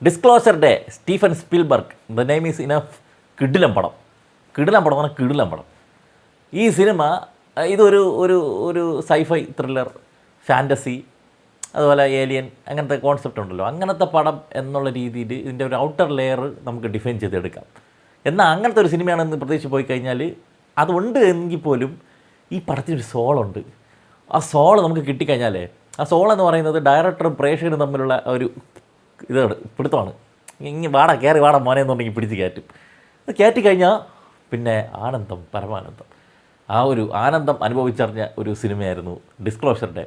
Disclosure day, Stephen Spielberg, the name is enough. കിടിലം പടം പറഞ്ഞാൽ കിടിലം പടം. ഈ സിനിമ ഇതൊരു ഒരു ഒരു സൈഫൈ ത്രില്ലർ, ഫാൻറ്റസി, അതുപോലെ ഏലിയൻ, അങ്ങനത്തെ കോൺസെപ്റ്റ് ഉണ്ടല്ലോ. അങ്ങനത്തെ പടം എന്നുള്ള രീതിയിൽ ഇതിൻ്റെ ഒരു ഔട്ടർ ലെയർ നമുക്ക് ഡിഫൈൻ ചെയ്തെടുക്കാം. എന്നാൽ അങ്ങനത്തെ ഒരു സിനിമയാണെന്ന് പ്രതീക്ഷിച്ച് പോയി കഴിഞ്ഞാൽ അതുണ്ട് എങ്കിൽ പോലും ഈ പടത്തിനൊരു സോളുണ്ട്. ആ സോൾ നമുക്ക് കിട്ടിക്കഴിഞ്ഞാൽ, ആ സോൾ എന്ന് പറയുന്നത് ഡയറക്ടറും പ്രേക്ഷകനും തമ്മിലുള്ള ഒരു ഇതാണ്, പിടുത്തമാണ്. ഇങ്ങനെ കയറി മോനെ എന്നുണ്ടെങ്കിൽ പിടിച്ച് കയറ്റും. അത് കയറ്റിക്കഴിഞ്ഞാൽ പിന്നെ ആനന്ദം, പരമാനന്ദം. ആ ഒരു ആനന്ദം അനുഭവിച്ചറിഞ്ഞ ഒരു സിനിമയായിരുന്നു ഡിസ്ക്ലോഷർ ഡേ.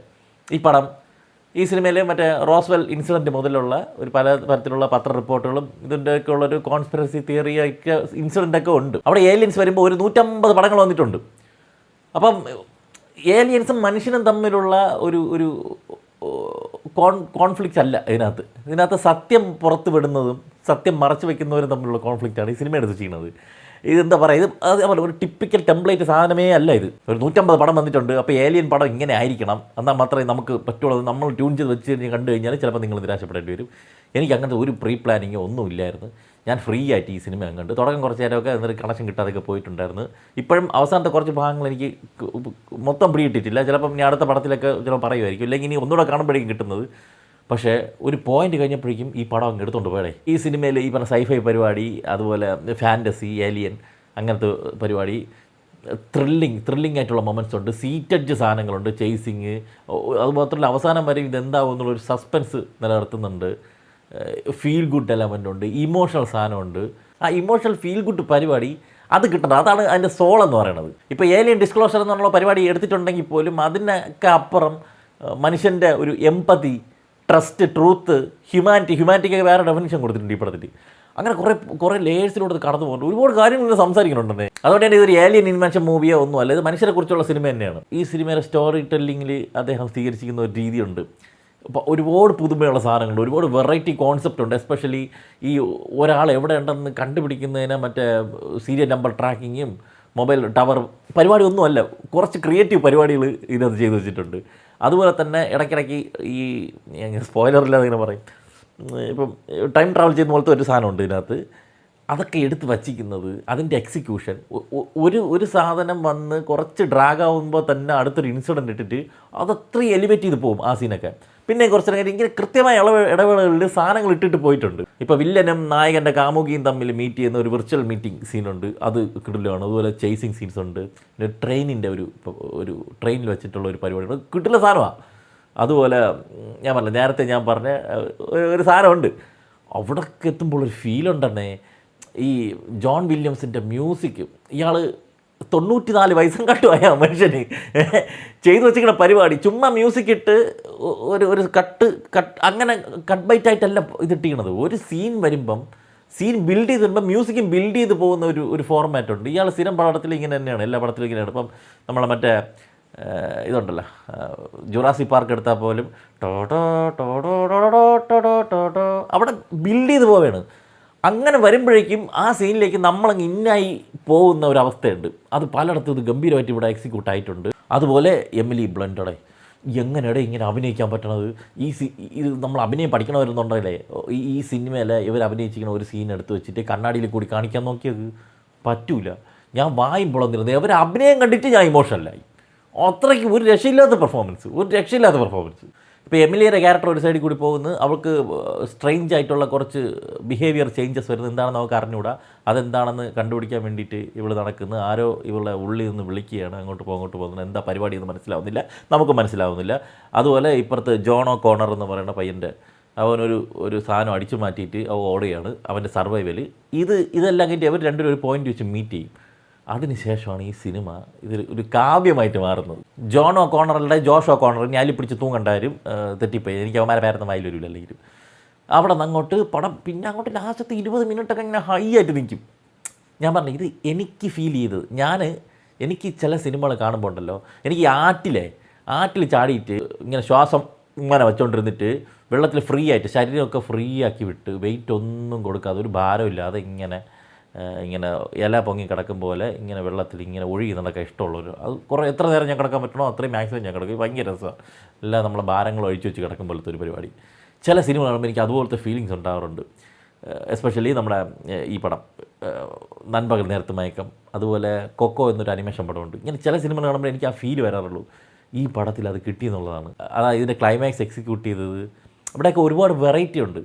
ഈ സിനിമയിൽ മറ്റേ റോസ്വെൽ ഇൻസിഡൻറ്റ് മുതലുള്ള ഒരു പല തരത്തിലുള്ള പത്ര റിപ്പോർട്ടുകളും ഇതിൻ്റെയൊക്കെ ഉള്ളൊരു കോൺസ്പിറസി തിയറിയൊക്കെ ഇൻസിഡൻ്റൊക്കെ ഉണ്ട്. അവിടെ ഏലിയൻസ് വരുമ്പോൾ ഒരു 150 പടങ്ങൾ വന്നിട്ടുണ്ട്. അപ്പം ഏലിയൻസും മനുഷ്യനും തമ്മിലുള്ള ഒരു ഒരു കോൺഫ്ലിക്റ്റ് അല്ല ഇതിനകത്ത് സത്യം പുറത്ത് വിടുന്നതും സത്യം മറച്ചു വയ്ക്കുന്നവരും തമ്മിലുള്ള കോൺഫ്ലിക്റ്റാണ് ഈ സിനിമ എടുത്ത് ചെയ്യുന്നത്. ഇതെന്താ പറയുക, അതേപോലെ ഒരു ടിപ്പിക്കൽ ടെംപ്ലേറ്റ് സാധനമേ അല്ല ഇത്. ഒരു 150 പടം വന്നിട്ടുണ്ട്, അപ്പോൾ ഏലിയൻ പടം ഇങ്ങനെ ആയിരിക്കണം, എന്നാൽ മാത്രമേ നമുക്ക് പറ്റുള്ളൂ. നമ്മൾ ട്യൂൺ ചെയ്ത് വെച്ച് കണ്ടു കഴിഞ്ഞാൽ ചിലപ്പോൾ നിങ്ങൾ നിരാശപ്പെടേണ്ടി വരും. എനിക്ക് അങ്ങനത്തെ ഒരു പ്രീ പ്ലാനിങ്ങോ ഒന്നും ഇല്ലായിരുന്നു. ഞാൻ ഫ്രീ ആയിട്ട് ഈ സിനിമ കണ്ട് തുടക്കം കുറച്ച് നേരമൊക്കെ എന്നിട്ട് കണക്ഷൻ കിട്ടാതൊക്കെ പോയിട്ടുണ്ടായിരുന്നു. ഇപ്പോഴും അവസാനത്തെ കുറച്ച് ഭാഗങ്ങൾ എനിക്ക് മൊത്തം പിടിയിട്ടിട്ടില്ല. ചിലപ്പം ഞാൻ അടുത്ത പടത്തിലൊക്കെ ചിലപ്പോൾ പറയുമായിരിക്കും, ഇല്ലെങ്കിൽ ഇനി ഒന്നുകൂടെ കാണുമ്പോഴേക്കും കിട്ടുന്നത്. പക്ഷേ ഒരു പോയിന്റ് കഴിഞ്ഞപ്പോഴേക്കും ഈ പടം അങ്ങ് എടുത്തുകൊണ്ട് പോയേ. ഈ സിനിമയിൽ ഈ പറഞ്ഞ സൈഫൈ പരിപാടി, അതുപോലെ ഫാൻറ്റസി, ഏലിയൻ, അങ്ങനത്തെ പരിപാടി, ത്രില്ലിംഗ് ആയിട്ടുള്ള മൊമെൻറ്റ്സ് ഉണ്ട്, സീറ്റഡ് സാധനങ്ങളുണ്ട്, ചേസിങ്, അതുമാത്രമല്ല അവസാനം വരെ ഇതെന്താവും എന്നുള്ളൊരു സസ്പെൻസ് നിലനിർത്തുന്നുണ്ട്. ഫീൽ ഗുഡ് എലമെൻ്റ് ഉണ്ട്, ഇമോഷണൽ സാധനമുണ്ട്. ആ ഇമോഷണൽ ഫീൽ ഗുഡ് പരിപാടി അത് കിട്ടണം, അതാണ് അതിൻ്റെ സോൾ എന്ന് പറയുന്നത്. ഇപ്പോൾ ഏലിയൻ ഡിസ്ക്ലോഷർ എന്നുള്ള പരിപാടി എടുത്തിട്ടുണ്ടെങ്കിൽ പോലും അതിനൊക്കെ അപ്പുറം മനുഷ്യൻ്റെ ഒരു എമ്പതി, ട്രസ്റ്റ്, ട്രൂത്ത്, ഹ്യൂമാനിറ്റിക്കൊക്കെ വേറെ ഡെഫിനിഷൻ കൊടുത്തിട്ടുണ്ട് ഈ പടത്തിൽ. അങ്ങനെ കുറേ ലേയേഴ്സിലൂടെ കടന്നു പോകുന്നുണ്ട്. ഒരുപാട് കാര്യങ്ങൾ സംസാരിക്കുന്നുണ്ടെന്നേ. അതുകൊണ്ട് തന്നെ ഇതൊരു ഏലിയൻ ഇൻവെൻഷൻ മൂവിയോ ഒന്നുമല്ല, ഇത് മനുഷ്യരെക്കുറിച്ചുള്ള സിനിമ തന്നെയാണ്. ഈ സിനിമയുടെ സ്റ്റോറി ടെല്ലിങ്ങിൽ അദ്ദേഹം സ്വീകരിച്ചിരിക്കുന്ന ഒരു രീതിയുണ്ട്. ഇപ്പോൾ ഒരുപാട് പുതുമയുള്ള സാധനങ്ങളുണ്ട്, ഒരുപാട് വെറൈറ്റി കോൺസെപ്റ്റ് ഉണ്ട്. എസ്പെഷ്യലി ഈ ഒരാൾ എവിടെ ഉണ്ടെന്ന് കണ്ടുപിടിക്കുന്നതിന് മറ്റേ സീരിയൽ നമ്പർ ട്രാക്കിങ്ങും മൊബൈൽ ടവർ പരിപാടിയൊന്നുമല്ല, കുറച്ച് ക്രിയേറ്റീവ് പരിപാടികൾ ഇതിനകത്ത് ചെയ്തു വെച്ചിട്ടുണ്ട്. അതുപോലെ തന്നെ ഇടയ്ക്കിടയ്ക്ക് ഈ സ്പോയിലറില്ലാതെ ഇങ്ങനെ പറയും, ഇപ്പം ടൈം ട്രാവൽ ചെയ്യുന്ന പോലത്തെ ഒരു സാധനമുണ്ട് ഇതിനകത്ത്. അതൊക്കെ എടുത്ത് വച്ചിരിക്കുന്നത്, അതിൻ്റെ എക്സിക്യൂഷൻ, ഒരു സാധനം വന്ന് കുറച്ച് ഡ്രാഗ് ആകുമ്പോൾ തന്നെ അടുത്തൊരു ഇൻസിഡൻറ്റ് ഇട്ടിട്ട് അതത്രയും എലിവേറ്റ് ചെയ്ത് പോകും ആ സീനൊക്കെ. പിന്നെ കുറച്ച് നേരം ഇങ്ങനെ കൃത്യമായ ഇടവേളകളിൽ സാധനങ്ങൾ ഇട്ടിട്ട് പോയിട്ടുണ്ട്. ഇപ്പോൾ വില്ലനും നായകൻ്റെ കാമുകിയും തമ്മിൽ മീറ്റ് ചെയ്യുന്ന ഒരു വിർച്വൽ മീറ്റിംഗ് സീനുണ്ട്, അത് കിടിലമാണ്. അതുപോലെ ചേസിങ് സീൻസ് ഉണ്ട്. പിന്നെ ട്രെയിനിൻ്റെ ഒരു ട്രെയിനിൽ വെച്ചിട്ടുള്ള ഒരു പരിപാടി കിട്ടില്ല സാധനമാണ്. അതുപോലെ നേരത്തെ ഞാൻ പറഞ്ഞ ഒരു സാധനമുണ്ട്. അവിടേക്ക് എത്തുമ്പോൾ ഒരു ഫീലുണ്ടെന്നേ. ഈ ജോൺ വില്യംസിൻ്റെ മ്യൂസിക്, ഇയാൾ 94 വയസ്സും കട്ടുമായ മനുഷ്യന് ചെയ്തു വെച്ചിരിക്കുന്ന പരിപാടി, ചുമ്മാ മ്യൂസിക് ഇട്ട് ഒരു കട്ട് അങ്ങനെ കട്ട് ബൈറ്റ് ആയിട്ടല്ല ഇതിട്ടിരിക്കണത്. ഒരു സീൻ വരുമ്പം സീൻ ബിൽഡ് ചെയ്ത് വരുമ്പോൾ മ്യൂസിക്കും ബിൽഡ് ചെയ്ത് പോകുന്ന ഒരു ഫോർമാറ്റ് ഉണ്ട്. ഇയാൾ സ്ഥിരം പടത്തിൽ ഇങ്ങനെ തന്നെയാണ്, എല്ലാ പടത്തിലും ഇങ്ങനെയാണ്. ഇപ്പം നമ്മളെ മറ്റേ ഇതുണ്ടല്ലോ, ജുറാസിക് പാർക്ക് എടുത്താൽ പോലും അവിടെ ബിൽഡ് ചെയ്ത് പോവുകയാണ്. അങ്ങനെ വരുമ്പോഴേക്കും ആ സീനിലേക്ക് നമ്മളങ്ങ് ഇന്നായി പോകുന്ന ഒരവസ്ഥയുണ്ട്. അത് പലയിടത്തും ഇത് ഗംഭീരമായിട്ട് ഇവിടെ എക്സിക്യൂട്ട് ആയിട്ടുണ്ട്. അതുപോലെ എമിലി ബ്ലണ്ടോടെ എങ്ങനെയാണ് ഇങ്ങനെ അഭിനയിക്കാൻ പറ്റണത്? ഇത് നമ്മൾ അഭിനയം പഠിക്കണമായിരുന്നുണ്ടല്ലേ. ഈ സിനിമയിലെ ഇവർ അഭിനയിച്ചിരിക്കുന്ന ഒരു സീൻ എടുത്ത് വെച്ചിട്ട് കണ്ണാടിയിൽ കൂടി കാണിക്കാൻ നോക്കിയത് പറ്റൂല. ഞാൻ വായും പൊളന്നിരുന്നത്, അവർ അഭിനയം കണ്ടിട്ട് ഞാൻ ഇമോഷണലായി. അത്രയ്ക്ക് ഒരു രക്ഷയില്ലാത്ത പെർഫോമൻസ്. ഇപ്പോൾ എമിലിയുടെ ക്യാരക്ടർ ഒരു സൈഡിൽ കൂടി പോകുന്നു, അവൾക്ക് സ്ട്രെയിഞ്ച് ആയിട്ടുള്ള കുറച്ച് ബിഹേവിയർ ചേഞ്ചസ് വരുന്നത് എന്താണെന്ന് നമുക്ക് അറിഞ്ഞുകൂടാ. അതെന്താണെന്ന് കണ്ടുപിടിക്കാൻ വേണ്ടിയിട്ട് ഇവൾ നടക്കുന്നു. ആരോ ഇവളുടെ ഉള്ളിൽ നിന്ന് വിളിക്കുകയാണ്, അങ്ങോട്ട് പോകുന്നത്. എന്താ പരിപാടി എന്ന് മനസ്സിലാവുന്നില്ല, നമുക്ക് മനസ്സിലാവുന്നില്ല. അതുപോലെ ഇപ്പുറത്ത് ജോൺ കോണർ എന്ന് പറയുന്ന പയ്യൻ്റെ അവനൊരു സാധനം അടിച്ചു മാറ്റിയിട്ട് അവൻ ഓടുകയാണ്, അവൻ്റെ സർവൈവൽ. ഇതെല്ലാം കഴിഞ്ഞിട്ട് അവർ രണ്ടുപേരും ഒരു പോയിന്റ് വെച്ച് മീറ്റ് ചെയ്യും. അതിനുശേഷമാണ് ഈ സിനിമ ഒരു കാവ്യമായിട്ട് മാറുന്നത്. ജോഷ് ഓക്കോണർ ഞാലി പിടിച്ച് തൂങ്ങണ്ടാരും തെറ്റിപ്പോയി, എനിക്ക് അവന്മാരെ പേരൊന്നും വായിൽ വരില്ല. അല്ലെങ്കിലും അവിടെ നിന്ന് അങ്ങോട്ട് പടം പിന്നെ അങ്ങോട്ട് ലാസ്റ്റത്തെ 20 മിനിറ്റൊക്കെ ഇങ്ങനെ ഹൈ ആയിട്ട് നിൽക്കും. ഞാൻ പറഞ്ഞു, ഇത് എനിക്ക് ഫീൽ ചെയ്തത്, എനിക്ക് ചില സിനിമകൾ കാണുമ്പോൾ ഉണ്ടല്ലോ, എനിക്ക് ആറ്റിൽ ചാടിയിട്ട് ഇങ്ങനെ ശ്വാസം ഇങ്ങനെ വെച്ചുകൊണ്ടിരുന്നിട്ട് വെള്ളത്തിൽ ഫ്രീ ആയിട്ട് ശരീരമൊക്കെ ഫ്രീ ആക്കി വിട്ട് വെയിറ്റ് ഒന്നും കൊടുക്കാതെ ഒരു ഭാരമില്ലാതെ ഇങ്ങനെ ഇല പൊങ്ങി കിടക്കും പോലെ ഇങ്ങനെ വെള്ളത്തിൽ ഇങ്ങനെ ഒഴുകി നടക്കാൻ ഇഷ്ടമുള്ളൊരു, അത് എത്ര നേരം ഞാൻ കിടക്കാൻ പറ്റണോ അത്രയും മാക്സിമം ഞാൻ കിടക്കും. ഭയങ്കര രസമാണ്. എല്ലാം നമ്മളെ ഭാരങ്ങൾ ഒഴിച്ചു വെച്ച് കിടക്കും പോലത്തെ ഒരു പരിപാടി. ചില സിനിമ കാണുമ്പോൾ എനിക്ക് അതുപോലത്തെ ഫീലിങ്സ് ഉണ്ടാകാറുണ്ട്. എസ്പെഷ്യലി നമ്മുടെ ഈ പടം നൻപകൽ നേരത്ത് മയക്കം, അതുപോലെ കൊക്കോ എന്നൊരു അനിമേഷൻ പടമുണ്ട്. ഇങ്ങനെ ചില സിനിമകൾ കാണുമ്പോൾ എനിക്ക് ആ ഫീൽ വരാറുള്ളൂ. ഈ പടത്തിൽ അത് കിട്ടിയെന്നുള്ളതാണ്. അതായത് ഇതിൻ്റെ ക്ലൈമാക്സ് എക്സിക്യൂട്ട് ചെയ്തത്, ഇവിടെയൊക്കെ ഒരുപാട് വെറൈറ്റി ഉണ്ട്.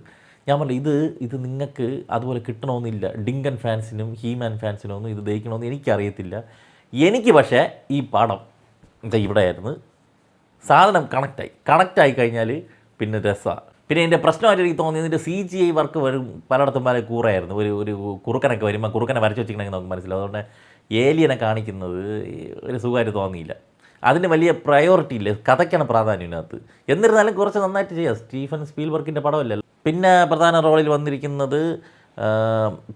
ഞാൻ പറഞ്ഞു ഇത് നിങ്ങൾക്ക് അതുപോലെ കിട്ടണമെന്നില്ല. ഡിങ്കൻ ഫാൻസിനും ഹീമാൻ ഫാൻസിനും ഒന്നും ഇത് ദഹിക്കണമെന്ന് എനിക്കറിയത്തില്ല. എനിക്ക് പക്ഷേ ഈ പടം ഇവിടെയായിരുന്നു. സാധനം കണക്റ്റായി കഴിഞ്ഞാൽ പിന്നെ രസമാണ്. പിന്നെ എൻ്റെ പ്രശ്നമായിട്ട് എനിക്ക് തോന്നിയത് ഇതിൻ്റെ CGI വർക്ക് വരും പലയിടത്തും പല കൂറായിരുന്നു. ഒരു കുറുക്കനൊക്കെ വരുമ്പോൾ കുറുക്കനെ വരച്ച് വെച്ചിട്ടുണ്ടെങ്കിൽ നമുക്ക് മനസ്സിലാവും. അതുകൊണ്ട് ഏലിയനെ കാണിക്കുന്നത് ഒരു സുഖമായിട്ട് തോന്നിയില്ല. അതിന് വലിയ പ്രയോറിറ്റി ഇല്ല, കഥയ്ക്കാണ് പ്രാധാന്യം ഇതിനകത്ത്. എന്നിരുന്നാലും കുറച്ച് നന്നായിട്ട് ചെയ്യാം. സ്റ്റീഫൻ സ്പീൽബർഗിൻ്റെ പടമല്ലല്ലോ. പിന്നെ പ്രധാന റോളിൽ വന്നിരിക്കുന്നത്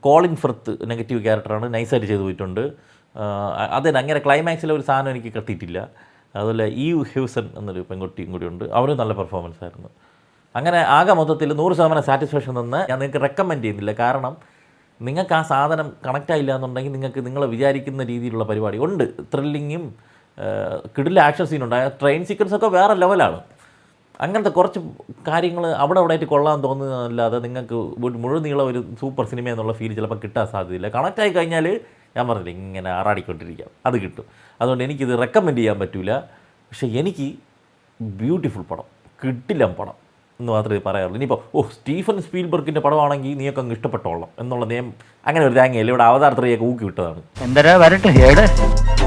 കോളിൻ ഫിർത്ത്, നെഗറ്റീവ് ക്യാരക്ടറാണ്, നൈസായിട്ട് ചെയ്തു പോയിട്ടുണ്ട്. അതിന് അങ്ങനെ ക്ലൈമാക്സിലെ ഒരു സാധനം എനിക്ക് കിട്ടിയിട്ടില്ല. അതുപോലെ ഈവ് ഹ്യൂസൺ എന്നൊരു പെൺകുട്ടിയും കൂടി ഉണ്ട്, അവരും നല്ല പെർഫോമൻസ് ആയിരുന്നു. അങ്ങനെ ആകെ മൊത്തത്തിൽ 100% സാറ്റിസ്ഫാക്ഷൻ തന്നെ ഞാൻ നിങ്ങൾക്ക് റെക്കമെൻഡ് ചെയ്യുന്നില്ല. കാരണം നിങ്ങൾക്ക് ആ സാധനം കണക്റ്റായില്ല എന്നുണ്ടെങ്കിൽ നിങ്ങൾക്ക് നിങ്ങൾ വിചാരിക്കുന്ന രീതിയിലുള്ള പരിപാടി ഉണ്ട്. ത്രില്ലിങ്ങും കിടില ആക്ഷൻ സീനുണ്ട്. ട്രെയിൻ സീക്വൻസൊക്കെ വേറെ ലെവലാണ്. അങ്ങനത്തെ കുറച്ച് കാര്യങ്ങൾ അവിടെ ആയിട്ട് കൊള്ളാൻ തോന്നുന്നതല്ലാതെ നിങ്ങൾക്ക് മുഴുവൻ നീളം ഒരു സൂപ്പർ സിനിമ എന്നുള്ള ഫീൽ ചിലപ്പോൾ കിട്ടാൻ സാധ്യതയില്ല. കണക്റ്റായി കഴിഞ്ഞാൽ ഞാൻ പറഞ്ഞില്ല, ഇങ്ങനെ ആറാടിക്കൊണ്ടിരിക്കാം, അത് കിട്ടും. അതുകൊണ്ട് എനിക്കിത് റെക്കമെൻഡ് ചെയ്യാൻ പറ്റില്ല. പക്ഷേ എനിക്ക് ബ്യൂട്ടിഫുൾ പടം, കിടിലം പടം എന്ന് മാത്രമേ പറയാറുള്ളൂ. ഇനിയിപ്പോൾ സ്റ്റീഫൻ സ്പീൽബർഗിൻ്റെ പടമാണെങ്കിൽ നീയൊക്കെ അങ്ങ് ഇഷ്ടപ്പെട്ടോളാം എന്നുള്ള നിയമം അങ്ങനെ ഒരു തേങ്ങയല്ല. ഇവിടെ അവതാർ 3 ഊക്കി വിട്ടതാണ്. എന്തരാ വരട്ടെ.